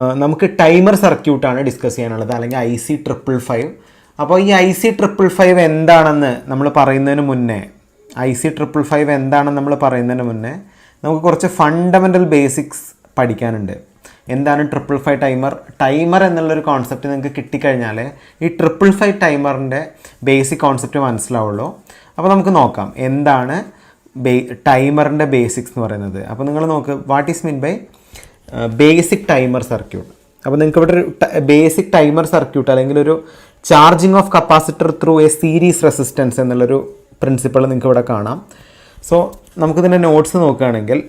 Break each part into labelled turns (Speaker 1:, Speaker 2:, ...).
Speaker 1: നമുക്ക് ടൈമർ സർക്യൂട്ടാണ് ഡിസ്കസ് ചെയ്യാനുള്ളത്, അല്ലെങ്കിൽ IC555. അപ്പോൾ ഈ IC555 എന്താണെന്ന് നമ്മൾ പറയുന്നതിന് മുന്നേ നമുക്ക് കുറച്ച് ഫണ്ടമെൻ്റൽ ബേസിക്സ് പഠിക്കാനുണ്ട്. എന്താണ് 555 ടൈമർ എന്നുള്ളൊരു കോൺസെപ്റ്റ് നിങ്ങൾക്ക് കിട്ടിക്കഴിഞ്ഞാൽ ഈ 555 ടൈമറിൻ്റെ ബേസിക് കോൺസെപ്റ്റ് മനസ്സിലാവുള്ളൂ. അപ്പോൾ നമുക്ക് നോക്കാം എന്താണ് ടൈമറിൻ്റെ ബേസിക്സ് എന്ന് പറയുന്നത്. അപ്പോൾ നിങ്ങൾ നോക്ക്, what is mean by basic timer circuit. അപ്പോൾ നിങ്ങൾക്ക് ഇവിടെ ഒരു ബേസിക് ടൈമർ സർക്യൂട്ട് അല്ലെങ്കിൽ ഒരു charging of capacitor through a series resistance എന്നുള്ളൊരു പ്രിൻസിപ്പിൾ നിങ്ങൾക്ക് ഇവിടെ കാണാം. സോ നമുക്കിതിൻ്റെ നോട്ട്സ് നോക്കുകയാണെങ്കിൽ,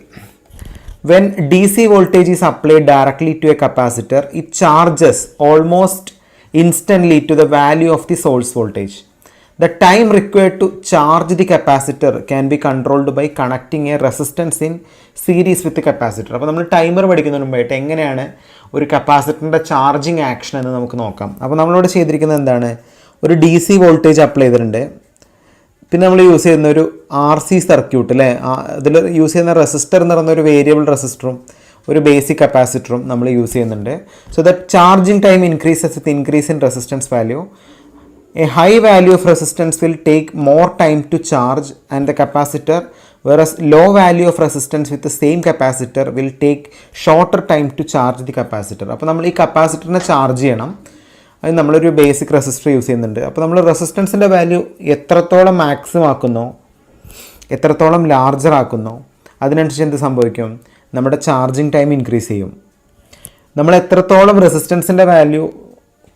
Speaker 1: when DC voltage is applied directly to a capacitor, it charges almost instantly to the value of the source voltage. The time required to charge the capacitor can be controlled by connecting a resistance in series with the capacitor. അപ്പോൾ നമ്മൾ timer പഠിക്കുന്നതിന് മുമ്പായിട്ട് എങ്ങനെയാണ് ഒരു കപ്പാസിറ്ററിൻ്റെ charging action എന്ന് നമുക്ക് നോക്കാം. അപ്പോൾ നമ്മളിവിടെ ചെയ്തിരിക്കുന്നത് എന്താണ്, ഒരു DC വോൾട്ടേജ് അപ്ലൈ ചെയ്തിട്ടുണ്ട്. പിന്നെ നമ്മൾ യൂസ് ചെയ്യുന്ന ഒരു RC സർക്യൂട്ട് അല്ലേ, ഇതിൽ യൂസ് ചെയ്യുന്ന റെസിസ്റ്റർ എന്ന് പറയുന്ന ഒരു വേരിയബിൾ റെസിസ്റ്ററും ഒരു ബേസിക് കപ്പാസിറ്ററും നമ്മൾ യൂസ് ചെയ്യുന്നുണ്ട്. So the charging time increases with increase in resistance value. A high value of resistance will take more time to charge and the capacitor, whereas low value of resistance with the same capacitor will take shorter time to charge the capacitor. അപ്പോൾ നമ്മൾ ഈ കപ്പാസിറ്ററിനെ charge ചെയ്യണം. അത് നമ്മളൊരു basic resistor use ചെയ്യുന്നുണ്ട്. അപ്പോൾ നമ്മൾ റെസിസ്റ്റൻസിൻ്റെ value എത്രത്തോളം മാക്സിമം ആക്കുന്നോ, എത്രത്തോളം ലാർജർ ആക്കുന്നോ, അതിനനുസരിച്ച് എന്ത് സംഭവിക്കും, നമ്മുടെ ചാർജിങ് ടൈം ഇൻക്രീസ് ചെയ്യും. നമ്മൾ എത്രത്തോളം റെസിസ്റ്റൻസിൻ്റെ വാല്യൂ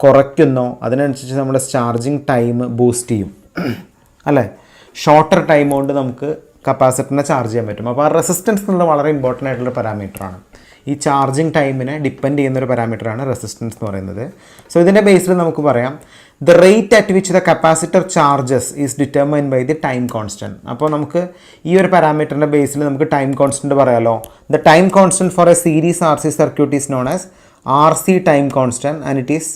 Speaker 1: കുറയ്ക്കുന്നോ അതിനനുസരിച്ച് നമ്മുടെ ചാർജിങ് ടൈം ബൂസ്റ്റ് ചെയ്യും അല്ലേ. ഷോർട്ടർ ടൈം കൊണ്ട് നമുക്ക് കപ്പാസിറ്ററിനെ ചാർജ് ചെയ്യാൻ പറ്റും. അപ്പോൾ ആ റെസിസ്റ്റൻസ് എന്നുള്ളത് വളരെ ഇമ്പോർട്ടൻ്റ് ആയിട്ടുള്ള പാരാമീറ്ററാണ്. ഈ ചാർജിങ് ടൈമിനെ ഡിപ്പെൻഡ് ചെയ്യുന്നൊരു പാരാമീറ്ററാണ് റെസിസ്റ്റൻസ് എന്ന് പറയുന്നത്. സോ ഇതിൻ്റെ ബേസിൽ നമുക്ക് പറയാം, the rate at which the capacitor charges is determined by the time constant. അപ്പോൾ നമുക്ക് ഈ ഒരു പാരാമീറ്ററിൻ്റെ ബേസിൽ നമുക്ക് ടൈം കോൺസ്റ്റൻറ്റ് പറയാമല്ലോ. The time constant for a series RC circuit is known as RC time constant and it is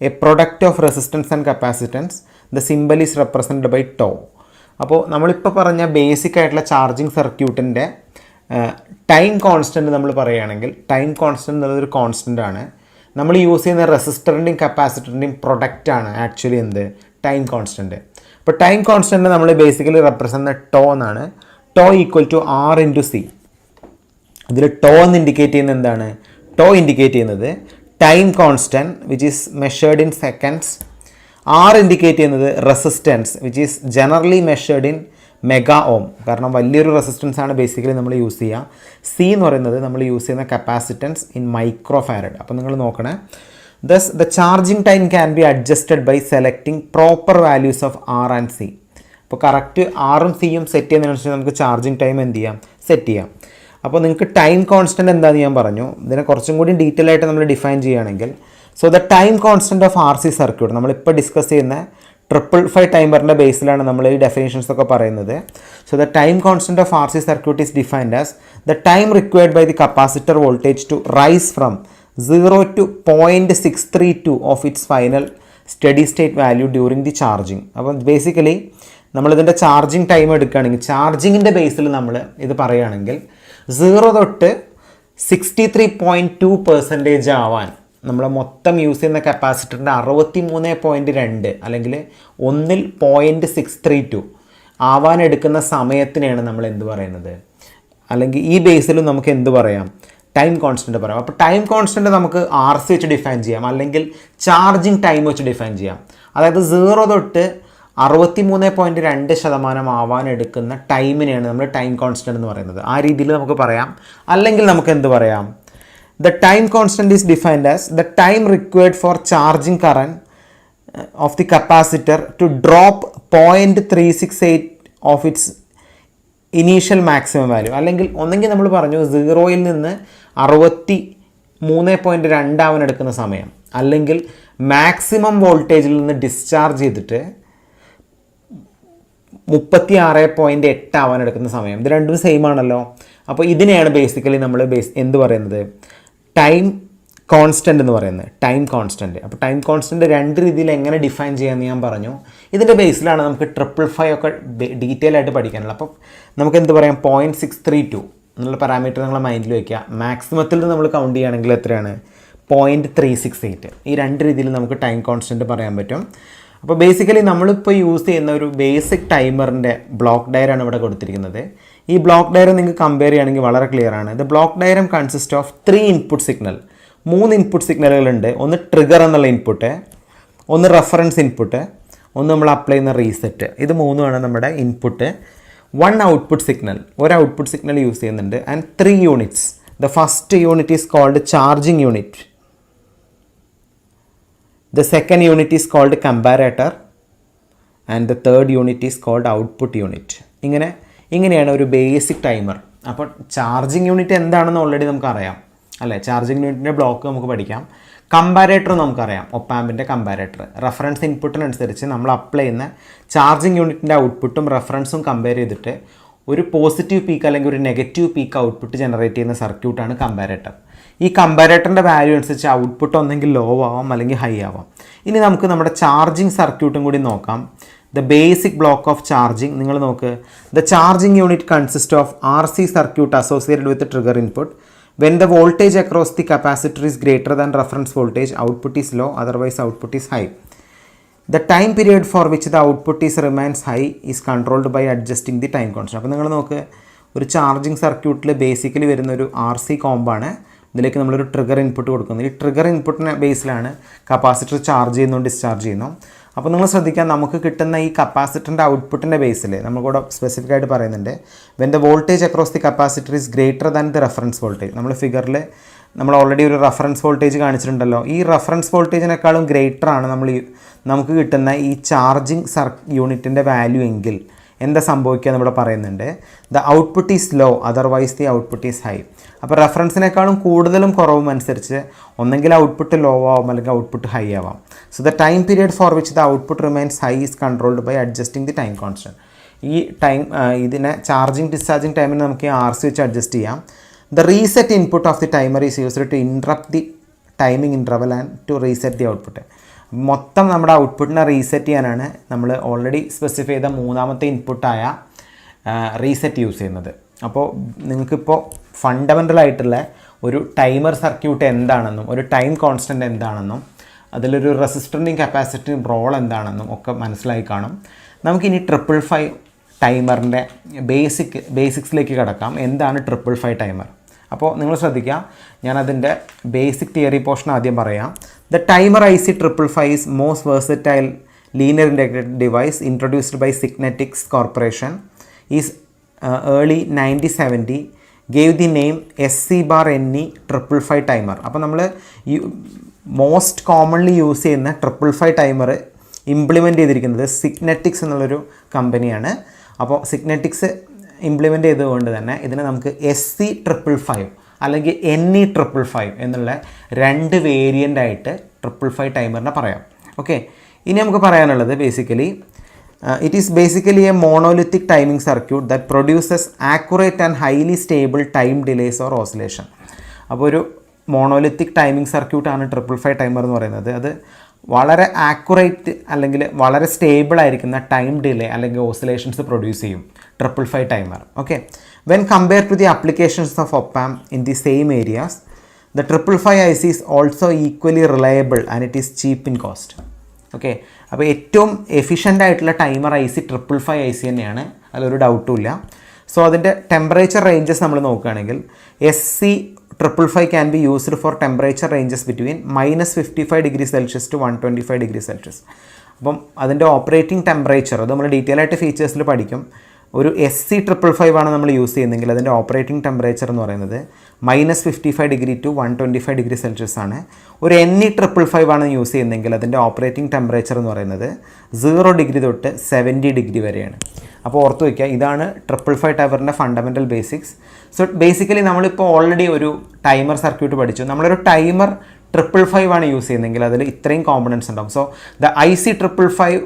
Speaker 1: a product of resistance and capacitance. The symbol is represented by tau. അപ്പോൾ നമ്മളിപ്പോൾ പറഞ്ഞ basic ആയിട്ടുള്ള charging സർക്യൂട്ടിൻ്റെ time constant നമ്മൾ പറയുകയാണെങ്കിൽ, time constant എന്നുള്ളതൊരു constant ആണ്. നമ്മൾ use ചെയ്യുന്ന റെസിസ്റ്ററിൻ്റെയും കപ്പാസിറ്ററിൻ്റെയും പ്രൊഡക്റ്റാണ് ആക്ച്വലി എന്ത്, ടൈം കോൺസ്റ്റൻറ്റ്. അപ്പോൾ ടൈം കോൺസ്റ്റൻറ്റ് നമ്മൾ ബേസിക്കലി റെപ്രസെൻറ്റ് ടോ എന്നാണ്. Tau equal to R/C. ഇതിൽ ടോ എന്ന് ഇൻഡിക്കേറ്റ് ചെയ്യുന്നത് എന്താണ്, ടോ ഇൻഡിക്കേറ്റ് ചെയ്യുന്നത് time constant which is measured in seconds. R indicate ചെയ്യുന്നത് resistance which is generally measured in mega ohm, കാരണം വലിയൊരു റെസിസ്റ്റൻസ് ആണ് ബേസിക്കലി നമ്മൾ യൂസ് ചെയ്യുക. C എന്ന് പറയുന്നത് നമ്മൾ യൂസ് ചെയ്യുന്ന കപ്പാസിറ്റൻസ് ഇൻ മൈക്രോ ഫാരഡ്. അപ്പോൾ നിങ്ങൾ നോക്കണേ, thus the charging time can be adjusted by selecting proper values of R and C. അപ്പോൾ കറക്റ്റ് Rഉം Cയും സെറ്റ് ചെയ്യുന്നതിനനുസരിച്ച് നമുക്ക് ചാർജിങ് ടൈം എന്ത് ചെയ്യാം, സെറ്റ് ചെയ്യാം. അപ്പോൾ നിങ്ങൾക്ക് ടൈം കോൺസ്റ്റൻറ്റ് എന്താണെന്ന് ഞാൻ പറഞ്ഞു. ഇതിനെ കുറച്ചും കൂടി ഡീറ്റെയിൽ ആയിട്ട് നമ്മൾ ഡിഫൈൻ ചെയ്യുകയാണെങ്കിൽ, so the time constant of RC circuit നമ്മളിപ്പോൾ ഡിസ്കസ് ചെയ്യുന്ന 555 ടൈമറിൻ്റെ ബേസിലാണ് നമ്മൾ ഈ ഡെഫിനേഷൻസ് ഒക്കെ പറയുന്നത്. So the time constant of RC circuit is defined as the time required by the capacitor voltage to rise from 0 to 0.632 of its final steady state value during the charging. അപ്പോൾ basically നമ്മളിതിൻ്റെ charging time എടുക്കുകയാണെങ്കിൽ, ചാർജിങ്ങിൻ്റെ ബേസിൽ നമ്മൾ ഇത് പറയുകയാണെങ്കിൽ 0 തൊട്ട് 63.2% ആവാൻ നമ്മൾ മൊത്തം യൂസ് ചെയ്യുന്ന കപ്പാസിറ്ററിൻ്റെ 63.2 അല്ലെങ്കിൽ 1.632 ആവാൻ എടുക്കുന്ന സമയത്തിനെയാണ് നമ്മൾ എന്ത് പറയുന്നത്, അല്ലെങ്കിൽ ഈ ബേസിലും നമുക്ക് എന്ത് പറയാം, ടൈം കോൺസ്റ്റൻറ്റ് പറയാം. അപ്പോൾ ടൈം കോൺസ്റ്റൻറ്റ് നമുക്ക് RC വെച്ച് ഡിഫൈൻ ചെയ്യാം, അല്ലെങ്കിൽ ചാർജിങ് ടൈം വെച്ച് ഡിഫൈൻ ചെയ്യാം. അതായത് 0 തൊട്ട് 63.2% ആവാൻ എടുക്കുന്ന ടൈമിനെയാണ് നമ്മൾ ടൈം കോൺസ്റ്റൻറ്റ് എന്ന് പറയുന്നത്. ആ രീതിയിൽ നമുക്ക് പറയാം. അല്ലെങ്കിൽ നമുക്ക് എന്ത് പറയാം, the time constant is defined as the time required for charging current of the capacitor to drop 0.368 of its initial maximum value. അല്ലെങ്കിൽ ഒന്നെങ്കിൽ നമ്മൾ പറഞ്ഞു 0-ൽ നിന്ന് 63.2 ആവാൻ എടുക്കുന്ന സമയം, അല്ലെങ്കിൽ മാക്സിമം വോൾട്ടേജിൽ നിന്ന് ഡിസ്ചാർജ് ചെയ്തിട്ട് 36.8 ആവാൻ എടുക്കുന്ന സമയം. ഇത് രണ്ടും സെയിം ആണല്ലോ. അപ്പോൾ ഇതിനെയാണ് ബേസിക്കലി നമ്മൾ എന്ത് പറയുന്നത്, ടൈം കോൺസ്റ്റൻ്റ് എന്ന് പറയുന്നത്, ടൈം കോൺസ്റ്റൻറ്റ്. അപ്പോൾ ടൈം കോൺസ്റ്റൻറ്റ് രണ്ട് രീതിയിൽ എങ്ങനെ ഡിഫൈൻ ചെയ്യാമെന്ന് ഞാൻ പറഞ്ഞു. ഇതിൻ്റെ ബേസിലാണ് നമുക്ക് 555 ഒക്കെ ഡീറ്റെയിൽ ആയിട്ട് പഠിക്കാനുള്ളത്. അപ്പോൾ നമുക്ക് എന്ത് പറയാം, 0.632 എന്നുള്ള പാരാമീറ്റർ നിങ്ങളെ മൈൻഡിൽ വയ്ക്കുക. മാക്സിമത്തിൽ നമ്മൾ കൗണ്ട് ചെയ്യുകയാണെങ്കിൽ എത്രയാണ്, 0.368. ഈ രണ്ട് രീതിയിൽ നമുക്ക് ടൈം കോൺസ്റ്റൻറ്റ് പറയാൻ പറ്റും. അപ്പോൾ ബേസിക്കലി നമ്മളിപ്പോൾ യൂസ് ചെയ്യുന്ന ഒരു ബേസിക് ടൈമറിൻ്റെ ബ്ലോക്ക് ഡയറാണ് ഇവിടെ കൊടുത്തിരിക്കുന്നത്. ഈ ബ്ലോക്ക് ഡയർ നിങ്ങൾക്ക് കമ്പയർ ചെയ്യുകയാണെങ്കിൽ വളരെ ക്ലിയർ ആണ്. The block diagram consist of 3 input signal. 3 input സിഗ്നലുകളുണ്ട്. ഒന്ന് ട്രിഗർ എന്നുള്ള ഇൻപുട്ട്, ഒന്ന് റെഫറൻസ് ഇൻപുട്ട്, ഒന്ന് നമ്മൾ അപ്ലൈ ചെയ്യുന്ന റീസെറ്റ്. ഇത് മൂന്നുമാണ് നമ്മുടെ ഇൻപുട്ട്. 1 ഔട്ട്പുട്ട് സിഗ്നൽ, ഒരു ഔട്ട്പുട്ട് സിഗ്നൽ യൂസ് ചെയ്യുന്നുണ്ട്. And 3 units. The first unit is called charging unit. The second unit is called comparator and the third unit is called output unit. ഇങ്ങനെയാണ് ഒരു basic timer. അപ്പോൾ charging unit എന്താണെന്ന് already നമുക്കറിയാം അല്ലേ? Charging യൂണിറ്റിൻ്റെ block നമുക്ക് പഠിക്കാം. കമ്പാരേറ്റർ നമുക്കറിയാം, ഒപ്പാമ്പിൻ്റെ കമ്പാരേറ്റർ. റെഫറൻസ് ഇൻപുട്ടിനനുസരിച്ച് നമ്മൾ അപ്ലൈ ചെയ്യുന്ന ചാർജിങ് യൂണിറ്റിൻ്റെ ഔട്ട്പുട്ടും റെഫറൻസും കമ്പയർ ചെയ്തിട്ട് ഒരു പോസിറ്റീവ് പീക്ക് അല്ലെങ്കിൽ ഒരു നെഗറ്റീവ് പീക്ക് ഔട്ട്പുട്ട് ജനറേറ്റ് ചെയ്യുന്ന സർക്യൂട്ടാണ് കമ്പാരേറ്റർ. ഈ കമ്പാരേറ്ററിൻ്റെ വാല്യൂ അനുസരിച്ച് ഔട്ട്പുട്ട് ഒന്നെങ്കിൽ ലോ ആവാം അല്ലെങ്കിൽ ഹൈ ആവാം. ഇനി നമുക്ക് നമ്മുടെ ചാർജിങ് സർക്യൂട്ടും കൂടി നോക്കാം. The basic block of charging നിങ്ങൾ നോക്ക്. The charging unit consist of RC circuit associated with trigger input. When the voltage across the capacitor is greater than reference voltage, output is low, otherwise output is high. The time period for which the output is remains high is controlled by adjusting the time constant. അപ്പോൾ നിങ്ങൾ നോക്ക്, ഒരു charging സർക്യൂട്ടിൽ basically വരുന്ന ഒരു RC കോമ്പാണ്. ഇതിലേക്ക് നമ്മളൊരു trigger input കൊടുക്കുന്നത്. ഈ ട്രിഗർ ഇൻപുട്ടിൻ്റെ ബേസിലാണ് കപ്പാസിറ്റർ ചാർജ് ചെയ്യുന്നു ഡിസ്ചാർജ് ചെയ്യുന്നു. അപ്പോൾ നിങ്ങൾ ശ്രദ്ധിക്കുക, നമുക്ക് കിട്ടുന്ന ഈ കപ്പാസിറ്ററിൻ്റെ ഔട്ട്പുട്ടിൻ്റെ ബേസിൽ നമ്മൾക്കൂടെ സ്പെസിഫിക് ആയിട്ട് പറയുന്നുണ്ട്, when the voltage across the capacitor is greater than the reference voltage. നമ്മൾ ഫിഗറിൽ നമ്മൾ ഓൾറെഡി ഒരു റെഫറൻസ് വോൾട്ടേജ് കാണിച്ചിട്ടുണ്ടല്ലോ. ഈ റെഫറൻസ് വോൾട്ടേജിനേക്കാളും ഗ്രേറ്റർ ആണ് നമുക്ക് കിട്ടുന്ന ഈ ചാർജിങ് യൂണിറ്റിൻ്റെ വാല്യൂ എങ്കിൽ എന്താ സംഭവിക്കുക എന്ന് ഇവിടെ പറയുന്നുണ്ട്. The output is low, otherwise the output is high. അപ്പോൾ റെഫറൻസിനേക്കാളും കൂടുതലും കുറവും അനുസരിച്ച് ഒന്നെങ്കിൽ ഔട്ട്പുട്ട് ലോ ആവാം അല്ലെങ്കിൽ ഔട്ട്പുട്ട് ഹൈ ആവാം. So the time period for which the output remains high is controlled by adjusting the time constant. ഈ ഇതിനെ ചാർജിങ് ഡിസ്ചാർജിങ് ടൈമിന് നമുക്ക് RC വെച്ച് അഡ്ജസ്റ്റ് ചെയ്യാം. The reset input of the timer is used to interrupt the timing interval and to reset the output. മൊത്തം നമ്മുടെ ഔട്ട്പുട്ടിനെ reset ചെയ്യാനാണ് നമ്മൾ ഓൾറെഡി സ്പെസിഫൈ ചെയ്ത മൂന്നാമത്തെ ഇൻപുട്ടായ റീസെറ്റ് യൂസ് ചെയ്യുന്നത്. അപ്പോൾ നിങ്ങൾക്കിപ്പോൾ ഫണ്ടമെൻ്റലായിട്ടുള്ള ഒരു ടൈമർ സർക്യൂട്ട് എന്താണെന്നും ഒരു ടൈം കോൺസ്റ്റൻ്റ് എന്താണെന്നും അതിലൊരു റെസിസ്റ്ററിൻ്റെയും കപ്പാസിറ്ററിൻ്റെയും റോൾ എന്താണെന്നും ഒക്കെ മനസ്സിലായി കാണും. നമുക്കിനി 555 ടൈമറിൻ്റെ ബേസിക്സിലേക്ക് കിടക്കാം. എന്താണ് 555 ടൈമർ? അപ്പോൾ നിങ്ങൾ ശ്രദ്ധിക്കുക, ഞാനതിൻ്റെ ബേസിക് തിയറി പോർഷൻ ആദ്യം പറയാം. The timer IC 555 is most versatile linear integrated device introduced by Signetics corporation is early 1970 gave the name SC/NE 555 timer. അപ്പോൾ നമ്മൾ മോസ്റ്റ് കോമൺലി യൂസ് ചെയ്യുന്ന 555 ടൈമർ ഇംപ്ലിമെൻറ്റ് ചെയ്തിരിക്കുന്നത് സിഗ്നറ്റിക്സ് എന്നുള്ളൊരു കമ്പനിയാണ്. അപ്പോൾ സിഗ്നറ്റിക്സ് ഇംപ്ലിമെൻറ്റ് ചെയ്തുകൊണ്ട് തന്നെ ഇതിനെ നമുക്ക് SC555 അല്ലെങ്കിൽ NE 555 എന്നുള്ള 2 വേരിയൻ്റ് ആയിട്ട് 555 ടൈമറിനെ പറയാം. ഓക്കെ, ഇനി നമുക്ക് പറയാനുള്ളത് basically it is basically A monolithic timing circuit that produces accurate and highly stable time delays or oscillation. അപ്പോൾ ഒരു മോണോലിത്തിക് ടൈമിംഗ് സർക്യൂട്ടാണ് 555 ടൈമർ എന്ന് പറയുന്നത്. അത് വളരെ ആക്യുറേറ്റ് അല്ലെങ്കിൽ വളരെ സ്റ്റേബിൾ ആയിരിക്കുന്ന ടൈം ഡിലേ അല്ലെങ്കിൽ ഓസിലേഷൻസ് പ്രൊഡ്യൂസ് ചെയ്യും 555 timer. Okay, when compare to the applications of op amp in the same areas the 555 IC is also equally reliable and it is cheap in cost. Okay, അപ്പോൾ ഏറ്റവും efficient ആയിട്ടുള്ള timer IC 555 IC തന്നെയാണ്, അതിലൊരു ഡൗട്ടും ഇല്ല. So അതിൻ്റെ temperature ranges നമ്മൾ നോക്കുകയാണെങ്കിൽ SC555 can be used for temperature ranges between -55 degrees Celsius to 125 degrees Celsius. അപ്പം അതിൻ്റെ ഓപ്പറേറ്റിംഗ് ടെമ്പറേച്ചർ അത് നമ്മൾ ഡീറ്റെയിൽ ആയിട്ട് ഫീച്ചേഴ്സിൽ പഠിക്കും. ഒരു SC555 ആണ് നമ്മൾ യൂസ് ചെയ്യുന്നതെങ്കിൽ അതിൻ്റെ ഓപ്പറേറ്റിംഗ് ടെമ്പറേച്ചർ എന്ന് പറയുന്നത് -55 ഡിഗ്രി ടു 125 ഡിഗ്രി സെൽഷ്യസ് ആണ്. ഒരു NE 555 ആണ് യൂസ് ചെയ്യുന്നതെങ്കിൽ അതിൻ്റെ ഓപ്പറേറ്റിംഗ് ടെമ്പറേച്ചർ എന്ന് പറയുന്നത് 0 ഡിഗ്രി തൊട്ട് 70 ഡിഗ്രി വരെയാണ്. അപ്പോൾ ഓർത്ത് വയ്ക്കുക, ഇതാണ് 555 ടൈമറിൻ്റെ ഫണ്ടമെൻ്റൽ ബേസിക്സ്. സോ ബേസിക്കലി നമ്മളിപ്പോൾ ഓൾറെഡി ഒരു ടൈമർ സർക്യൂട്ട് പഠിച്ചു. നമ്മളൊരു ടൈമർ 555 ആണ് യൂസ് ചെയ്യുന്നതെങ്കിൽ അതിൽ ഇത്രയും കോമ്പണൻസ് ഉണ്ടാവും. So the IC 555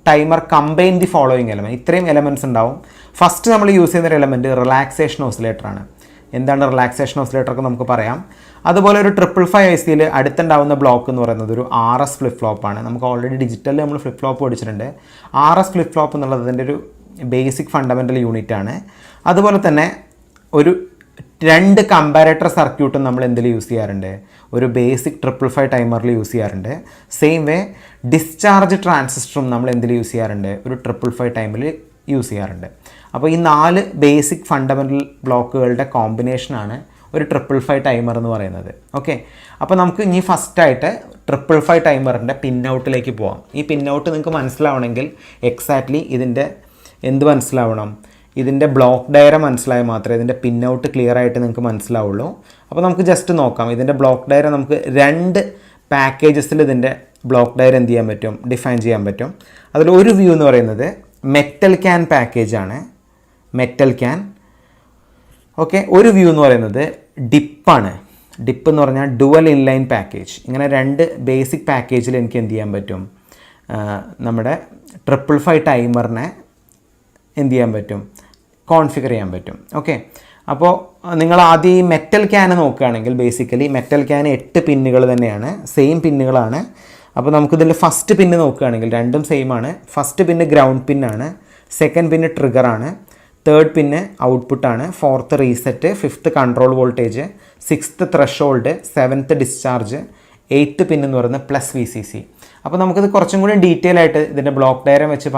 Speaker 1: timer combine the following element, ഇത്രയും എലമെൻറ്റ്സ് ഉണ്ടാവും. ഫസ്റ്റ് നമ്മൾ യൂസ് ചെയ്യുന്നൊരു എലമെൻറ്റ് റിലാക്സേഷൻ ഓസിലേറ്റർ ആണ്. എന്താണ് റിലാക്സേഷൻ ഓസിലേറ്റർ ഒക്കെ നമുക്ക് പറയാം. അതുപോലെ ഒരു 555 ICയിൽ അടുത്തുണ്ടാവുന്ന ബ്ലോക്ക് എന്ന് പറയുന്നത് ഒരു RS ഫ്ലിപ്പ് ഫ്ലോപ്പാണ്. നമുക്ക് ഓൾറെഡി ഡിജിറ്റലിൽ നമ്മൾ ഫ്ലിപ്പ് ഫ്ലോപ്പ് പഠിച്ചിട്ടുണ്ട്. RS ഫ്ലിപ്പ് ഫ്ലോപ്പ് എന്നുള്ളത് അതിൻ്റെ ഒരു ബേസിക് ഫണ്ടമെൻ്റൽ യൂണിറ്റ് ആണ്. അതുപോലെ തന്നെ ഒരു രണ്ട് കമ്പാരേറ്റർ സർക്യൂട്ടും നമ്മൾ എന്തിൽ യൂസ് ചെയ്യാറുണ്ട്? ഒരു ബേസിക് 555 ടൈമറിൽ യൂസ് ചെയ്യാറുണ്ട്. സെയിം വേ ഡിസ്ചാർജ് ട്രാൻസിസ്റ്ററും നമ്മൾ എന്തിൽ യൂസ് ചെയ്യാറുണ്ട്? ഒരു 555 ടൈമിൽ യൂസ് ചെയ്യാറുണ്ട്. അപ്പോൾ ഈ 4 ബേസിക് ഫണ്ടമെൻ്റൽ ബ്ലോക്കുകളുടെ കോമ്പിനേഷനാണ് ഒരു 555 ടൈമർ എന്ന് പറയുന്നത്. ഓക്കെ, അപ്പോൾ നമുക്ക് ഇനി ഫസ്റ്റായിട്ട് 555 ടൈമറിൻ്റെ പിൻ ഔട്ടിലേക്ക് പോകാം. ഈ പിൻ ഔട്ട് നിങ്ങൾക്ക് മനസ്സിലാവണമെങ്കിൽ എക്സാക്ട്ലി ഇതിൻ്റെ എന്ത് മനസ്സിലാവണം? ഇതിൻ്റെ ബ്ലോക്ക് ഡയഗ്രം മനസ്സിലായാൽ മാത്രമേ ഇതിൻ്റെ പിൻ ഔട്ട് ക്ലിയർ ആയിട്ട് നിങ്ങൾക്ക് മനസ്സിലാവുള്ളൂ. അപ്പോൾ നമുക്ക് ജസ്റ്റ് നോക്കാം. ഇതിൻ്റെ ബ്ലോക്ക് ഡയഗ്രം നമുക്ക് 2 പാക്കേജസിൽ ഇതിൻ്റെ ബ്ലോക്ക് ഡയഗ്രം എന്ത് ചെയ്യാൻ പറ്റും? ഡിഫൈൻ ചെയ്യാൻ പറ്റും. അതിൽ ഒരു വ്യൂ എന്ന് പറയുന്നത് മെറ്റൽ ക്യാൻ പാക്കേജാണ്. Metal can. ഓക്കെ, ഒരു വ്യൂ എന്ന് പറയുന്നത് ഡിപ്പാണ്. ഡിപ്പ് എന്ന് പറഞ്ഞാൽ ഡുവൽ ഇൻലൈൻ പാക്കേജ്. ഇങ്ങനെ 2 ബേസിക് പാക്കേജിൽ എനിക്ക് എന്ത് ചെയ്യാൻ പറ്റും? നമ്മുടെ 555 ടൈമറിനെ എന്ത് ചെയ്യാൻ പറ്റും? കോൺഫിഗർ ചെയ്യാൻ പറ്റും. ഓക്കെ, അപ്പോൾ നിങ്ങൾ ആദ്യം ഈ മെറ്റൽ ക്യാൻ നോക്കുകയാണെങ്കിൽ ബേസിക്കലി മെറ്റൽ ക്യാൻ 8 പിന്നുകൾ തന്നെയാണ്, സെയിം പിന്നുകളാണ്. അപ്പോൾ നമുക്കിതിൽ ഫസ്റ്റ് പിന്ന് നോക്കുകയാണെങ്കിൽ രണ്ടും സെയിം ആണ്. ഫസ്റ്റ് പിന്ന് ഗ്രൗണ്ട് പിന്നാണ്, സെക്കൻഡ് പിന്ന് ട്രിഗറാണ്, തേർഡ് പിന്ന് ഔട്ട്പുട്ടാണ്, fourth reset, fifth control voltage, sixth threshold, seventh discharge, 8th pin എന്ന് പറയുന്നത് പ്ലസ് VCC. അപ്പോൾ നമുക്കിത് കുറച്ചും കൂടി ഡീറ്റെയിൽ ആയിട്ട് ഇതിൻ്റെ ബ്ലോക്ക് ഡയഗ്രം വെച്ച്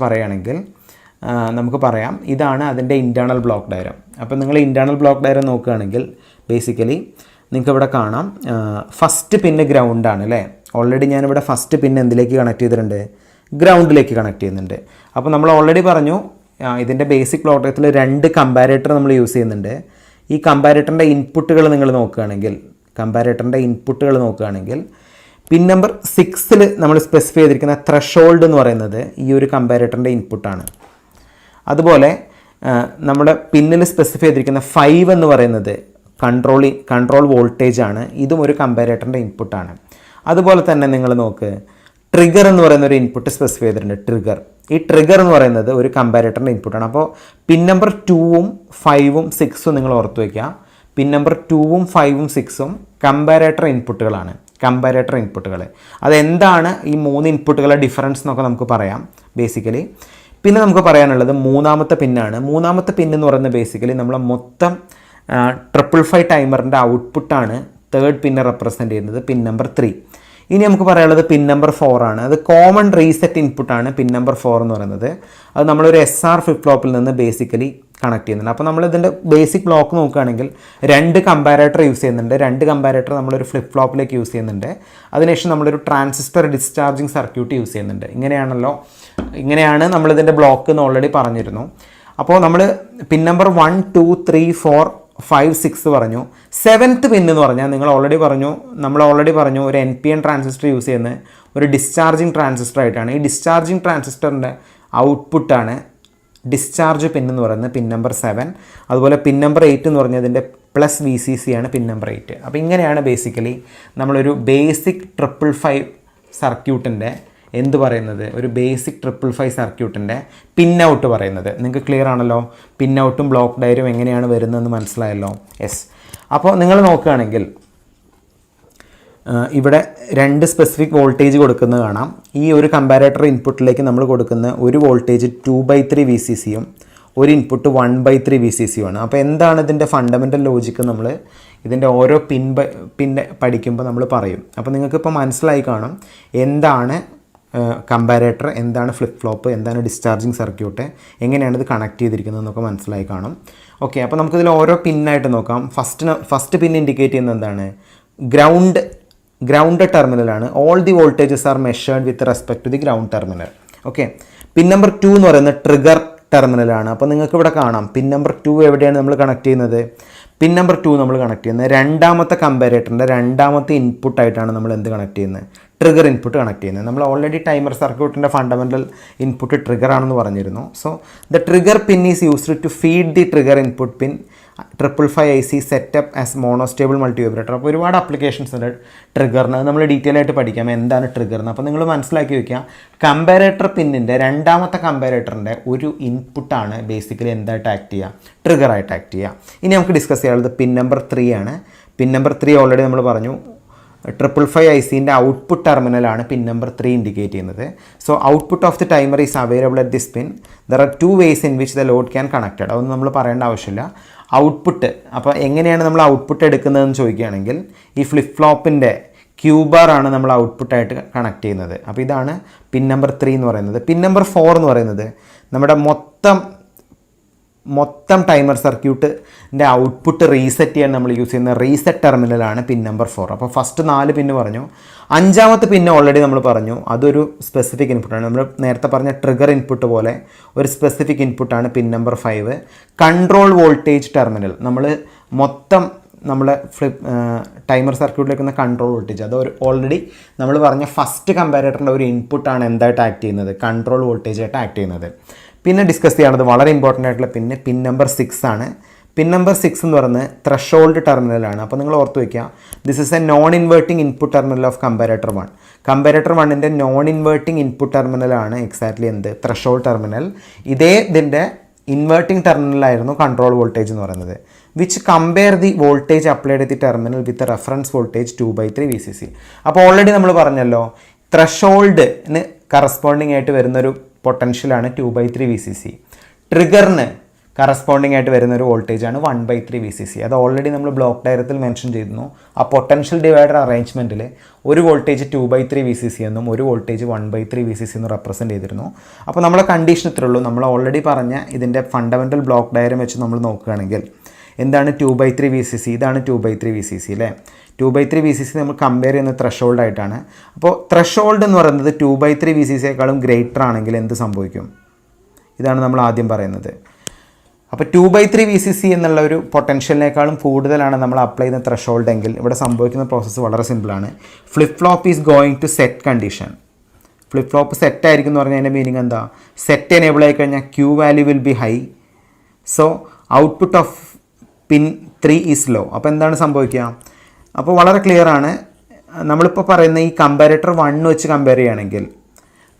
Speaker 1: പറയുകയാണെങ്കിൽ നമുക്ക് പറയാം ഇതാണ് അതിൻ്റെ ഇൻറ്റേർണൽ ബ്ലോക്ക് ഡയഗ്രം. അപ്പോൾ നിങ്ങൾ ഇൻറ്റേർണൽ ബ്ലോക്ക് ഡയഗ്രം നോക്കുകയാണെങ്കിൽ ബേസിക്കലി നിങ്ങൾക്ക് ഇവിടെ കാണാം ഫസ്റ്റ് പിന്ന് ഗ്രൗണ്ടാണ് അല്ലേ. ഓൾറെഡി ഞാനിവിടെ ഫസ്റ്റ് പിന്ന് എന്തിലേക്ക് കണക്ട് ചെയ്തിട്ടുണ്ട്? ഗ്രൗണ്ടിലേക്ക് കണക്ട് ചെയ്യുന്നുണ്ട്. അപ്പോൾ നമ്മൾ ഓൾറെഡി പറഞ്ഞു ഇതിൻ്റെ ബേസിക് ബ്ലോക്ക് ഡയഗ്രത്തിൽ 2 കമ്പാരേറ്റർ നമ്മൾ യൂസ് ചെയ്യുന്നുണ്ട്. ഈ കമ്പാരേറ്ററിൻ്റെ ഇൻപുട്ടുകൾ നിങ്ങൾ നോക്കുകയാണെങ്കിൽ പിൻ നമ്പർ 6ൽ നമ്മൾ സ്പെസിഫൈ ചെയ്തിരിക്കുന്ന ത്രഷോൾഡ് എന്ന് പറയുന്നത് ഈ ഒരു കമ്പാരേറ്ററിൻ്റെ ഇൻപുട്ടാണ്. അതുപോലെ നമ്മുടെ പിന്നിൽ സ്പെസിഫൈ ചെയ്തിരിക്കുന്ന 5 എന്ന് പറയുന്നത് കൺട്രോൾ വോൾട്ടേജ് ആണ്. ഇതും ഒരു കമ്പാരേറ്ററിൻ്റെ ഇൻപുട്ടാണ്. അതുപോലെ തന്നെ നിങ്ങൾ നോക്ക്, ട്രിഗർ എന്ന് പറയുന്ന ഒരു ഇൻപുട്ട് സ്പെസിഫൈ ചെയ്തിട്ടുണ്ട്. ഈ ട്രിഗർ എന്ന് പറയുന്നത് ഒരു കമ്പാരേറ്ററിൻ്റെ ഇൻപുട്ടാണ്. അപ്പോൾ പിൻ നമ്പർ 2ഉം 5ഉം 6ഉം നിങ്ങൾ ഓർത്ത് വയ്ക്കുക. പിൻ നമ്പർ 2ഉം 5ഉം 6ഉം കമ്പാരേറ്റർ ഇൻപുട്ടുകൾ. അതെന്താണ് ഈ 3 ഇൻപുട്ടുകളുടെ ഡിഫറൻസ് എന്നൊക്കെ നമുക്ക് പറയാം ബേസിക്കലി. പിന്നെ നമുക്ക് പറയാനുള്ളത് മൂന്നാമത്തെ പിന്നാണ്. മൂന്നാമത്തെ പിൻ എന്ന് പറയുന്നത് ബേസിക്കലി നമ്മളെ മൊത്തം 555 ടൈമറിൻ്റെ ഔട്ട്പുട്ടാണ് തേർഡ് പിന്നെ റെപ്രസെൻറ്റ് ചെയ്യുന്നത്, പിൻ നമ്പർ 3. ഇനി നമുക്ക് പറയാനുള്ളത് പിൻ നമ്പർ 4 ആണ്. അത് കോമൺ റീസെറ്റ് ഇൻപുട്ടാണ് പിൻ നമ്പർ 4 എന്ന് പറയുന്നത്. അത് നമ്മളൊരു SR ഫ്ലിപ്പ് ഫ്ലോപ്പിൽ നിന്ന് ബേസിക്കലി കണക്ട് ചെയ്യുന്നുണ്ട്. അപ്പോൾ നമ്മൾ ഇതിൻ്റെ ബേസിക് ബ്ലോക്ക് നോക്കുകയാണെങ്കിൽ 2 കമ്പാരേറ്റർ യൂസ് ചെയ്യുന്നുണ്ട്. 2 കമ്പാരേറ്റർ നമ്മളൊരു ഫ്ലിപ്പ് ഫ്ലോപ്പിലേക്ക് യൂസ് ചെയ്യുന്നുണ്ട്. അതിനുശേഷം നമ്മളൊരു ട്രാൻസിസ്റ്റർ ഡിസ്ചാർജിങ് സർക്യൂട്ട് യൂസ് ചെയ്യുന്നുണ്ട്. ഇങ്ങനെയാണ് നമ്മളിതിൻ്റെ ബ്ലോക്ക് എന്ന് ഓൾറെഡി പറഞ്ഞിരുന്നു. അപ്പോൾ നമ്മൾ പിൻ നമ്പർ 1, 2, 3, 4, 5, 6 പറഞ്ഞു. 7th പിൻ എന്ന് പറഞ്ഞാൽ നമ്മൾ ഓൾറെഡി പറഞ്ഞു ഒരു NPN ട്രാൻസിസ്റ്റർ യൂസ് ചെയ്യുന്ന ഒരു ഡിസ്ചാർജിങ് ട്രാൻസിസ്റ്റർ ആയിട്ടാണ്. ഈ ഡിസ്ചാർജിങ് ട്രാൻസിസ്റ്ററിൻ്റെ ഔട്ട്പുട്ടാണ് ഡിസ്ചാർജ് പിൻ എന്ന് പറയുന്നത് പിൻ നമ്പർ 7. അതുപോലെ പിൻ നമ്പർ 8 എന്ന് പറഞ്ഞാൽ ഇതിൻ്റെ പ്ലസ് VCC ആണ് പിൻ നമ്പർ 8. അപ്പോൾ ഇങ്ങനെയാണ് ബേസിക്കലി നമ്മളൊരു ബേസിക് 555 സർക്യൂട്ടിൻ്റെ ഒരു ബേസിക് 555 സർക്യൂട്ടിൻ്റെ പിൻ ഔട്ട് പറയുന്നത്. നിങ്ങൾക്ക് ക്ലിയർ ആണല്ലോ? പിൻ ഔട്ടും ബ്ലോക്ക് ഡയഗ്രം എങ്ങനെയാണ് വരുന്നതെന്ന് മനസ്സിലായല്ലോ? യെസ്. അപ്പോൾ നിങ്ങൾ നോക്കുകയാണെങ്കിൽ ഇവിടെ 2 സ്പെസിഫിക് വോൾട്ടേജ് കൊടുക്കുന്നത് കാണാം. ഈ ഒരു കമ്പാരേറ്റർ ഇൻപുട്ടിലേക്ക് നമ്മൾ കൊടുക്കുന്ന ഒരു വോൾട്ടേജ് 2/3 VCCയും ഒരു ഇൻപുട്ട് 1/3 VCCയുമാണ്. അപ്പോൾ എന്താണ് ഇതിൻ്റെ ഫണ്ടമെൻ്റൽ ലോജിക്ക് നമ്മൾ ഇതിൻ്റെ ഓരോ പിൻ പഠിക്കുമ്പോൾ നമ്മൾ പറയും. അപ്പോൾ നിങ്ങൾക്കിപ്പോൾ മനസ്സിലായി കാണും എന്താണ് കമ്പാരേറ്റർ, എന്താണ് ഫ്ലിപ്പ് ഫ്ലോപ്പ്, എന്താണ് ഡിസ്ചാർജിങ് സർക്യൂട്ട്, എങ്ങനെയാണ് ഇത് കണക്ട് ചെയ്തിരിക്കുന്നത് എന്നൊക്കെ മനസ്സിലായി കാണും. ഓക്കെ, അപ്പോൾ നമുക്കിതിൽ ഓരോ പിന്നായിട്ട് നോക്കാം. ഫസ്റ്റ് പിൻ ഇൻഡിക്കേറ്റ് ചെയ്യുന്നത് എന്താണ്? ഗ്രൗണ്ട് ടെർമിനലാണ്. All the voltages are measured with respect to the ground terminal. Okay, pin number 2 എന്ന് പറയുന്നത് ട്രിഗർ ടെർമിനലാണ്. അപ്പോൾ നിങ്ങൾക്ക് ഇവിടെ കാണാം പിൻ നമ്പർ 2 എവിടെയാണ് നമ്മൾ കണക്ട് ചെയ്യുന്നത്? പിൻ നമ്പർ 2 നമ്മൾ കണക്ട് ചെയ്യുന്നത് രണ്ടാമത്തെ കമ്പാരേറ്ററിൻ്റെ രണ്ടാമത്തെ ഇൻപുട്ടായിട്ടാണ് നമ്മൾ എന്ത് കണക്ട് ചെയ്യുന്നത്? ട്രിഗർ ഇൻപുട്ട് കണക്ട് ചെയ്യുന്നത്. നമ്മൾ ഓൾറെഡി ടൈമർ സർക്യൂട്ടിൻ്റെ ഫണ്ടമെൻ്റൽ ഇൻപുട്ട് ട്രിഗർ ആണെന്ന് പറഞ്ഞിരുന്നു. So the trigger pin is used to feed the trigger input pin 555 IC setup as monostable multivibrator. അപ്പോൾ ഒരുപാട് ആപ്ലിക്കേഷൻസ് ഉണ്ട് ട്രിഗറിന്. നമ്മൾ ഡീറ്റെയിൽ ആയിട്ട് പഠിക്കാം എന്താണ് ട്രിഗറിന്. അപ്പോൾ നിങ്ങൾ മനസ്സിലാക്കി വയ്ക്കുക, കമ്പാരേറ്റർ പിന്നിൻ്റെ രണ്ടാമത്തെ കമ്പാരേറ്ററിൻ്റെ ഒരു ഇൻപുട്ടാണ് ബേസിക്കലി എന്തായിട്ട് ആക്ട് ചെയ്യുക? ട്രിഗറായിട്ട് ആക്ട് ചെയ്യുക. ഇനി നമുക്ക് ഡിസ്കസ് ചെയ്യാനുള്ളത് പിൻ നമ്പർ 3 ആണ്. പിൻ നമ്പർ 3 ഓൾറെഡി നമ്മൾ പറഞ്ഞു 555 ICൻ്റെ ഔട്ട്പുട്ട് ടെർമിനലാണ് പിൻ നമ്പർ 3 ഇൻഡിക്കേറ്റ് ചെയ്യുന്നത്. So output of the timer is available at this pin. There are 2 ways in which the load can connected. അതൊന്നും നമ്മൾ പറയേണ്ട ആവശ്യമില്ല. ഔട്ട്പുട്ട്, അപ്പോൾ എങ്ങനെയാണ് നമ്മൾ ഔട്ട്പുട്ട് എടുക്കുന്നതെന്ന് ചോദിക്കുകയാണെങ്കിൽ ഈ ഫ്ലിപ്പ് ഫ്ലോപ്പിൻ്റെ ക്യൂ ബാർ ആണ് നമ്മൾ ഔട്ട്പുട്ടായിട്ട് കണക്ട് ചെയ്യുന്നത്. അപ്പോൾ ഇതാണ് പിൻ നമ്പർ 3 എന്ന് പറയുന്നത്. പിൻ നമ്പർ 4 എന്ന് പറയുന്നത് നമ്മുടെ മൊത്തം ടൈമർ സർക്യൂട്ടിൻ്റെ ഔട്ട്പുട്ട് റീസെറ്റ് ചെയ്യാൻ നമ്മൾ യൂസ് ചെയ്യുന്ന റീസെറ്റ് ടെർമിനലാണ് പിൻ നമ്പർ 4. അപ്പോൾ ഫസ്റ്റ് 4 പിന്ന് പറഞ്ഞു. 5ാമത്തെ പിന്ന് ഓൾറെഡി നമ്മൾ പറഞ്ഞു, അതൊരു സ്പെസിഫിക് ഇൻപുട്ടാണ്. നമ്മൾ നേരത്തെ പറഞ്ഞ ട്രിഗർ ഇൻപുട്ട് പോലെ ഒരു സ്പെസിഫിക് ഇൻപുട്ടാണ് pin number 5. Control voltage terminal, നമ്മൾ മൊത്തം നമ്മളെ ടൈമർ സർക്യൂട്ടിലേക്ക് വന്ന കൺട്രോൾ വോൾട്ടേജ്, അത് ഓൾറെഡി നമ്മൾ പറഞ്ഞ ഫസ്റ്റ് കമ്പാരേറ്ററിൻ്റെ ഒരു ഇൻപുട്ടാണ് എന്തായിട്ട് ആക്ട് ചെയ്യുന്നത്, കൺട്രോൾ വോൾട്ടേജ് ആയിട്ട് ആക്ട് ചെയ്യുന്നത്. പിന്നെ ഡിസ്കസ് ചെയ്യേണ്ടത് വളരെ ഇമ്പോർട്ടൻ്റ് ആയിട്ടുള്ള പിൻ നമ്പർ 6 ആണ്. പിൻ നമ്പർ 6 എന്ന് പറയുന്നത് ത്രഷോൾഡ് ടെർമിനലാണ്. അപ്പോൾ നിങ്ങൾ ഓർത്ത് വയ്ക്കുക, this is a non inverting input terminal of comparator 1. Comparator 1ൻ്റെ നോൺ ഇൻവേർട്ടിംഗ് ഇൻപുട്ട് ടെർമിനലാണ് എക്സാക്ട്ലി എന്ത്, ത്രഷോൾഡ് ടെർമിനൽ. ഇതിൻ്റെ ഇൻവേർട്ടിംഗ് ടെർമിനലായിരുന്നു കൺട്രോൾ വോൾട്ടേജ് എന്ന് പറയുന്നത്. Which compare the voltage applied at the terminal with reference voltage 2/3 VCC. അപ്പോൾ already നമ്മൾ പറഞ്ഞല്ലോ, ത്രഷോൾഡിന് കറസ്പോണ്ടിങ് ആയിട്ട് വരുന്നൊരു പൊട്ടൻഷ്യലാണ് 2/3 VCC. ട്രിഗറിന് കറസ്പോണ്ടിങ് ആയിട്ട് വരുന്നൊരു വോൾട്ടേജാണ് 1/3 VCC. അത് ഓൾറെഡി നമ്മൾ ബ്ലോക്ക് ഡയഗ്രത്തിൽ മെൻഷൻ ചെയ്തിരുന്നു. ആ പൊട്ടൻഷ്യൽ ഡിവൈഡർ അറേഞ്ച്മെൻറ്റിൽ ഒരു വോൾട്ടേജ് 2/3 VCC എന്നും ഒരു വോൾട്ടേജ് 1/3 VCC എന്ന് റെപ്രസെൻറ്റ് ചെയ്തിരുന്നു. അപ്പോൾ നമ്മളെ കണ്ടീഷൻ ഇത്രേ ഉള്ളൂ. നമ്മൾ ഓൾറെഡി പറഞ്ഞ ഇതിൻ്റെ ഫണ്ടമെൻ്റൽ ബ്ലോക്ക് ഡയഗ്രം വെച്ച് നമ്മൾ നോക്കുകയാണെങ്കിൽ എന്താണ് 2/3 VCC, ഇതാണ് 2/3 VCC അല്ലേ. 2/3 VCC നമ്മൾ കമ്പയർ ചെയ്യുന്ന ത്രഷോൾഡ് ആയിട്ടാണ്. അപ്പോൾ ത്രഷോൾഡ് എന്ന് പറയുന്നത് 2/3 VCCയേക്കാളും ഗ്രേറ്റർ ആണെങ്കിൽ എന്ത് സംഭവിക്കും, ഇതാണ് നമ്മൾ ആദ്യം പറയുന്നത്. അപ്പോൾ 2/3 VCC എന്നുള്ള ഒരു പൊട്ടൻഷ്യലിനേക്കാളും കൂടുതലാണ് നമ്മൾ അപ്ലൈ ചെയ്യുന്ന ത്രഷോൾഡ് എങ്കിൽ ഇവിടെ സംഭവിക്കുന്ന പ്രോസസ്സ് വളരെ സിമ്പിളാണ്. Flip flop is going to set condition. Flip flop set ആയിരിക്കും എന്ന് പറഞ്ഞാൽ അതിൻ്റെ മീനിങ് എന്താ, സെറ്റ് എനേബിൾ ആയി കഴിഞ്ഞാൽ Q value will be high. So output of pin 3 is low. അപ്പോൾ എന്താണ് സംഭവിക്കുക, അപ്പോൾ വളരെ ക്ലിയർ ആണ്. നമ്മളിപ്പോൾ പറയുന്ന ഈ കമ്പാരേറ്റർ 1 വെച്ച് കമ്പയർ ചെയ്യുകയാണെങ്കിൽ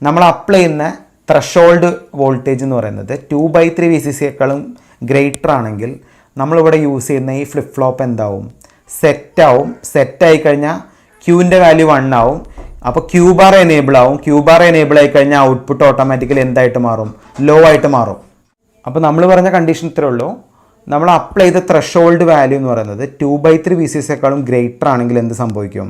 Speaker 1: നമ്മൾ അപ്ലൈ ചെയ്യുന്ന ത്രഷോൾഡ് വോൾട്ടേജ് എന്ന് പറയുന്നത് 2/3 VCCയേക്കാളും ഗ്രേറ്റർ ആണെങ്കിൽ നമ്മളിവിടെ യൂസ് ചെയ്യുന്ന ഈ ഫ്ലിപ്പ് ഫ്ലോപ്പ് എന്താവും, സെറ്റാവും. സെറ്റായി കഴിഞ്ഞാൽ ക്യൂവിൻ്റെ വാല്യൂ 1 ആവും. അപ്പോൾ ക്യൂ ബാർ എനേബിൾ ആവും. ക്യൂ ബാർ എനേബിൾ ആയി കഴിഞ്ഞാൽ ഔട്ട്പുട്ട് ഓട്ടോമാറ്റിക്കലി എന്തായിട്ട് മാറും, ലോ ആയിട്ട് മാറും. അപ്പോൾ നമ്മൾ പറഞ്ഞ കണ്ടീഷൻ ഇത്രേ ഉള്ളൂ. നമ്മൾ അപ്ലൈ ചെയ്ത ത്രഷോൾഡ് വാല്യൂ എന്ന് പറയുന്നത് 2/3 VCCയേക്കാളും ഗ്രേറ്റർ ആണെങ്കിൽ എന്ത് സംഭവിക്കും,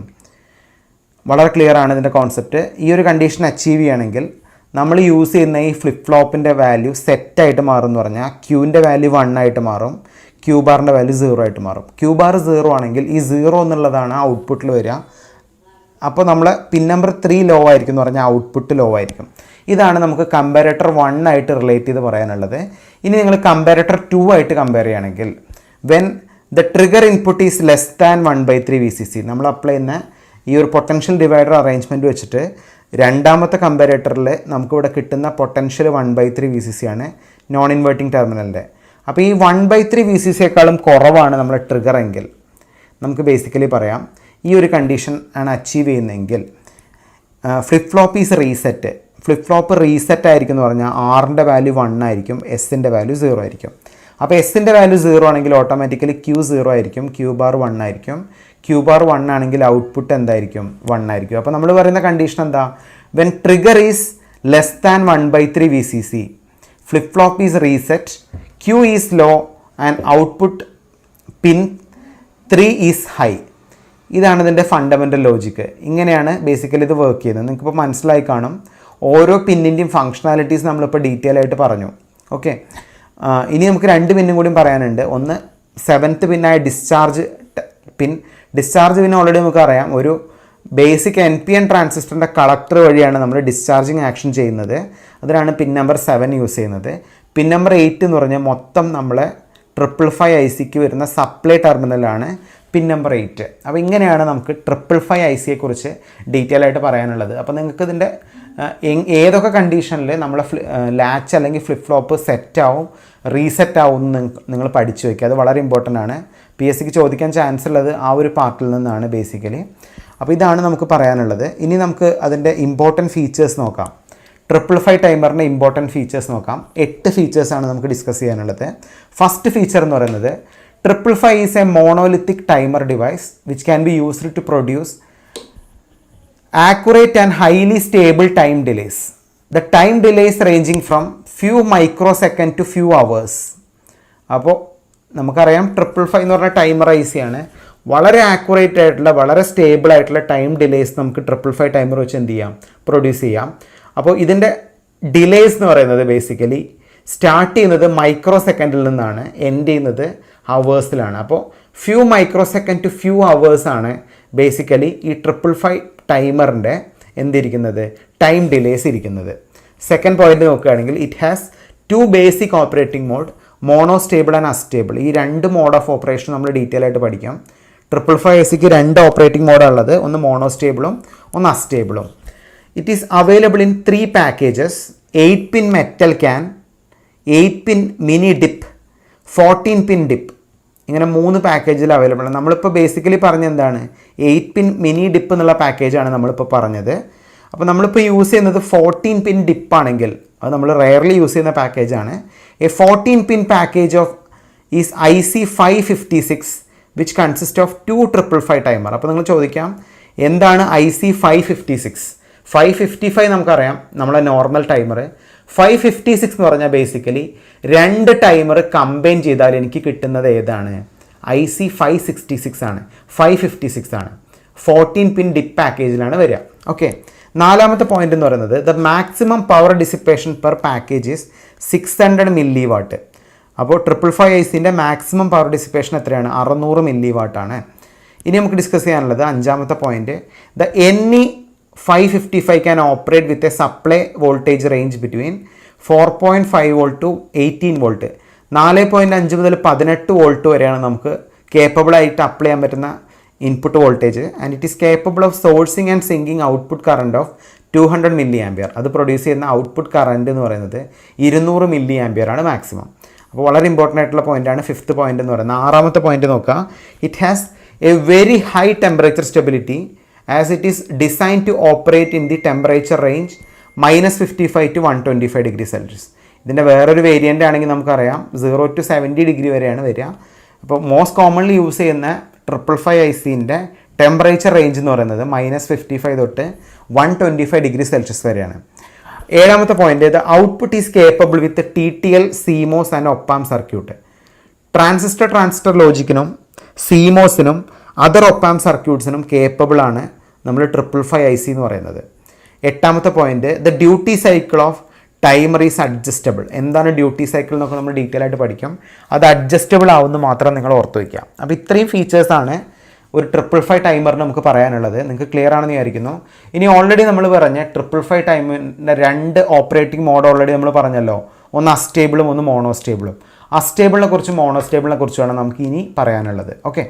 Speaker 1: വളരെ ക്ലിയർ ആണ് ഇതിൻ്റെ കോൺസെപ്റ്റ്. ഈ ഒരു കണ്ടീഷൻ അച്ചീവ് ചെയ്യുകയാണെങ്കിൽ നമ്മൾ യൂസ് ചെയ്യുന്ന ഈ ഫ്ലിപ്പ് ഫ്ലോപ്പിൻ്റെ വാല്യൂ സെറ്റായിട്ട് മാറും എന്ന് പറഞ്ഞാൽ ക്യൂവിൻ്റെ വാല്യൂ 1 ആയിട്ട് മാറും, ക്യൂ ബാറിൻ്റെ വാല്യൂ 0 ആയിട്ട് മാറും. ക്യൂ ബാർ 0 ആണെങ്കിൽ ഈ 0 എന്നുള്ളതാണ് ഔട്ട്പുട്ടിൽ വരിക. അപ്പോൾ നമ്മൾ പിൻ നമ്പർ 3 ലോ ആയിരിക്കും എന്ന് പറഞ്ഞാൽ ഔട്ട്പുട്ട് ലോ ആയിരിക്കും. ഇതാണ് നമുക്ക് കമ്പാരേറ്റർ 1 ആയിട്ട് റിലേറ്റ് ചെയ്ത് പറയാനുള്ളത്. ഇനി നിങ്ങൾ കമ്പാരേറ്റർ 2 ആയിട്ട് കമ്പയർ ചെയ്യുകയാണെങ്കിൽ when the trigger input is less than 1/3 VCC, നമ്മൾ അപ്ലൈ ചെയ്യുന്ന ഈ ഒരു പൊട്ടൻഷ്യൽ ഡിവൈഡർ അറേഞ്ച്മെൻറ്റ് വെച്ചിട്ട് രണ്ടാമത്തെ കമ്പാരേറ്ററിൽ നമുക്കിവിടെ കിട്ടുന്ന പൊട്ടൻഷ്യൽ 1/3 VCC ആണ് നോൺ ഇൻവേർട്ടിംഗ് ടെർമിനലിൻ്റെ. അപ്പോൾ ഈ 1/3 VCCയേക്കാളും കുറവാണ് നമ്മുടെ ട്രിഗർ എങ്കിൽ നമുക്ക് ബേസിക്കലി പറയാം ഈ ഒരു കണ്ടീഷൻ ആണ് അച്ചീവ് ചെയ്യുന്നതെങ്കിൽ flip flop is reset. Flip flop reset ആയിരിക്കും എന്ന് പറഞ്ഞാൽ ആറിൻ്റെ വാല്യൂ 1 ആയിരിക്കും, എസിൻ്റെ വാല്യൂ 0 ആയിരിക്കും. അപ്പോൾ എസിൻ്റെ വാല്യൂ 0 ആണെങ്കിൽ ഓട്ടോമാറ്റിക്കലി ക്യൂ 0 ആയിരിക്കും, ക്യൂ ബാർ 1 ആയിരിക്കും. ക്യൂ ബാർ 1 ആണെങ്കിൽ ഔട്ട്പുട്ട് എന്തായിരിക്കും, 1 ആയിരിക്കും. അപ്പോൾ നമ്മൾ പറയുന്ന കണ്ടീഷൻ എന്താ, when trigger is less than 1/3 VCC, flip flop is reset, Q is low and output pin 3 is high. ഇതാണ് ഇതിൻ്റെ ഫണ്ടമെൻ്റൽ ലോജിക്ക്. ഇങ്ങനെയാണ് ബേസിക്കലി ഇത് വർക്ക് ചെയ്യുന്നത്. നിങ്ങൾക്കിപ്പോൾ മനസ്സിലായി കാണും. ഓരോ പിന്നിൻ്റെയും ഫങ്ഷണാലിറ്റീസ് നമ്മളിപ്പോൾ ഡീറ്റെയിൽ ആയിട്ട് പറഞ്ഞു. ഓക്കെ, ഇനി നമുക്ക് 2 പിന്നും കൂടി പറയാനുണ്ട്. ഒന്ന് 7th പിന്നായ ഡിസ്ചാർജ് പിൻ. ഡിസ്ചാർജ് പിൻ ഓൾറെഡി നമുക്ക് അറിയാം, ഒരു ബേസിക് NPN ട്രാൻസിസ്റ്ററിൻ്റെ കളക്ടർ വഴിയാണ് നമ്മൾ ഡിസ്ചാർജിങ് ആക്ഷൻ ചെയ്യുന്നത്. അതിനാണ് പിൻ നമ്പർ 7 യൂസ് ചെയ്യുന്നത്. പിൻ നമ്പർ 8 എന്ന് പറഞ്ഞാൽ മൊത്തം നമ്മളെ 555 ICക്ക് വരുന്ന സപ്ലൈ ടെർമിനലാണ് പിൻ നമ്പർ 8. അപ്പോൾ ഇങ്ങനെയാണ് നമുക്ക് 555 ICയെക്കുറിച്ച് ഡീറ്റെയിൽ ആയിട്ട് പറയാനുള്ളത്. അപ്പോൾ നിങ്ങൾക്ക് ഇതിൻ്റെ ഏതൊക്കെ കണ്ടീഷനിൽ നമ്മളെ ലാച്ച് അല്ലെങ്കിൽ ഫ്ലിപ്പ് ഫ്ലോപ്പ് സെറ്റാവും റീസെറ്റ് ആവും എന്ന് നിങ്ങൾ പഠിച്ചു വയ്ക്കുക. അത് വളരെ ഇമ്പോർട്ടൻ്റ് ആണ്. PSCക്ക് ചോദിക്കാൻ ചാൻസ് ഉള്ളത് ആ ഒരു പാർട്ടിൽ നിന്നാണ് ബേസിക്കലി. അപ്പോൾ ഇതാണ് നമുക്ക് പറയാനുള്ളത്. ഇനി നമുക്ക് അതിൻ്റെ ഇമ്പോർട്ടൻറ്റ് ഫീച്ചേഴ്സ് നോക്കാം. 555 ടൈമറിൻ്റെ ഇമ്പോർട്ടൻറ്റ് ഫീച്ചേഴ്സ് നോക്കാം. 8 ഫീച്ചേഴ്സാണ് നമുക്ക് ഡിസ്കസ് ചെയ്യാനുള്ളത്. ഫസ്റ്റ് ഫീച്ചർ എന്ന് പറയുന്നത് 555 is a monolithic timer device which can be used to produce accurate and highly stable time delays. The time delays ranging from few microsecond to few hours. അപ്പോൾ നമുക്കറിയാം 555 എന്ന് പറഞ്ഞ timer ഐസിയാണ്. വളരെ accurate ആയിട്ടുള്ള വളരെ stable ആയിട്ടുള്ള ടൈം ഡിലേസ് നമുക്ക് 555 timer വെച്ച് എന്ത് ചെയ്യാം, പ്രൊഡ്യൂസ് ചെയ്യാം. അപ്പോൾ ഇതിൻ്റെ ഡിലേസ് എന്ന് പറയുന്നത് ബേസിക്കലി സ്റ്റാർട്ട് ചെയ്യുന്നത് മൈക്രോ സെക്കൻഡിൽ നിന്നാണ്, എൻഡ് ചെയ്യുന്നത് ഹവേഴ്സിലാണ്. അപ്പോൾ few microsecond to few ഹവേഴ്സാണ് ബേസിക്കലി ഈ 555 ടൈമറിൻ്റെ എന്തിരിക്കുന്നത്, ടൈം ഡിലേസ് ഇരിക്കുന്നത്. സെക്കൻഡ് പോയിന്റ് നോക്കുകയാണെങ്കിൽ it has 2 basic operating mode, monostable and astable. ഈ 2 മോഡ് ഓഫ് ഓപ്പറേഷൻ നമ്മൾ ഡീറ്റെയിൽ ആയിട്ട് പഠിക്കാം. 555 ഐസിക്ക് 2 ഓപ്പറേറ്റിംഗ് മോഡാണ് ഉള്ളത്, ഒന്ന് മോണോ സ്റ്റേബിളും ഒന്ന് അസ്റ്റേബിളും. It is available in 3 packages: 8-pin metal can, 8-pin mini dip, 14-pin dip. ഇങ്ങനെ 3 പാക്കേജിൽ അവൈലബിൾ ആണ്. നമ്മളിപ്പോൾ ബേസിക്കലി പറഞ്ഞ എന്താണ്, 8-pin മിനി ഡിപ്പ് എന്നുള്ള പാക്കേജാണ് നമ്മളിപ്പോൾ പറഞ്ഞത്. അപ്പോൾ നമ്മളിപ്പോൾ യൂസ് ചെയ്യുന്നത് 14-pin ഡിപ്പാണെങ്കിൽ അത് നമ്മൾ റെയർലി യൂസ് ചെയ്യുന്ന പാക്കേജാണ്. A 14-pin package of is IC556 which consist of 2 555 timer. അപ്പോൾ നിങ്ങൾ ചോദിക്കാം എന്താണ് IC556? 555 നമുക്കറിയാം നമ്മളെ നോർമൽ ടൈമർ. 556 എന്ന് പറഞ്ഞാൽ ബേസിക്കലി 2 ടൈമർ കമ്പൈൻ ചെയ്താൽ എനിക്ക് കിട്ടുന്നത് ഏതാണ്, IC566 ആണ്, 556 ആണ്. 14-pin ഡിപ്പ് പാക്കേജിലാണ് വരിക. ഓക്കെ, 4ാമത്തെ പോയിന്റ് എന്ന് പറയുന്നത് the maximum power dissipation per package is 600 milli watt. അപ്പോൾ 555 ഐസിൻ്റെ മാക്സിമം പവർ ഡിസിപ്പേഷൻ എത്രയാണ്, 600 മില്ലി വാട്ടാണ്. ഇനി നമുക്ക് ഡിസ്കസ് ചെയ്യാനുള്ളത് 5ാമത്തെ point, the NE 555 can operate with a supply voltage range between 4.5 volt to 18 volt. 4.5 മുതൽ 18 വോൾട്ട് വരെയാണ് നമുക്ക് കേപ്പബിളായിട്ട് അപ്ലൈ ചെയ്യാൻ പറ്റുന്ന input voltage. And it is capable of sourcing and sinking output current of 200 milli ampere. അത് produce ചെയ്യുന്ന output current എന്ന് പറയുന്നത് 200 milli ampere ആണ് മാക്സിമം. അപ്പോൾ വളരെ ഇമ്പോർട്ടൻ്റ് ആയിട്ടുള്ള പോയിൻ്റാണ് 5th പോയിന്റ് എന്ന് പറയുന്നത്. 6ാമത്തെ പോയിന്റ് നോക്കുക, it has a very high temperature stability as it is design to operate in the temperature range -55 to 125 degree Celsius. ഇതിൻ്റെ വേറൊരു വേരിയൻ്റ് ആണെങ്കിൽ നമുക്കറിയാം 0 to 70 ഡിഗ്രി വരെയാണ് വരിക. അപ്പോൾ മോസ്റ്റ് കോമൺലി യൂസ് ചെയ്യുന്ന 555 ഐസിൻ്റെ ടെമ്പറേച്ചർ റേഞ്ച് എന്ന് പറയുന്നത് -55 തൊട്ട് 125 ഡിഗ്രി സെൽഷ്യസ് വരെയാണ്. 7ാമത്തെ point, the output is capable with TTL, CMOS and opamp circuit. Transistor ലോജിക്കിനും CMOSനും അതർ ഒപ്പാം സർക്യൂട്ട്സിനും കേപ്പബിൾ ആണ് നമ്മൾ 555 ഐസി എന്ന് പറയുന്നത്. 8ാമത്തെ point, the duty cycle of timer is adjustable. എന്താണ് ഡ്യൂട്ടി സൈക്കിൾ എന്നൊക്കെ നമ്മൾ ഡീറ്റെയിൽ ആയിട്ട് പഠിക്കാം. അത് അഡ്ജസ്റ്റബിൾ ആവുമെന്ന് മാത്രം നിങ്ങൾ ഓർത്ത് വയ്ക്കുക. അപ്പോൾ ഇത്രയും ഫീച്ചേഴ്സാണ് ഒരു 555 ടൈമറിന് നമുക്ക് പറയാനുള്ളത്. നിങ്ങൾക്ക് ക്ലിയർ ആണെന്ന് വിചാരിക്കുന്നു. ഇനി ഓൾറെഡി നമ്മൾ പറഞ്ഞ 555 ടൈമിൻ്റെ 2 ഓപ്പറേറ്റിംഗ് മോഡ് ഓൾറെഡി നമ്മൾ പറഞ്ഞല്ലോ, ഒന്ന് അസ്റ്റേബിളും ഒന്ന് മോണോ സ്റ്റേബിളും. അസ്റ്റേബിളിനെ കുറിച്ചും മോണോ സ്റ്റേബിളിനെ കുറിച്ചുമാണ് നമുക്ക് ഇനി പറയാനുള്ളത്. ഓക്കെ.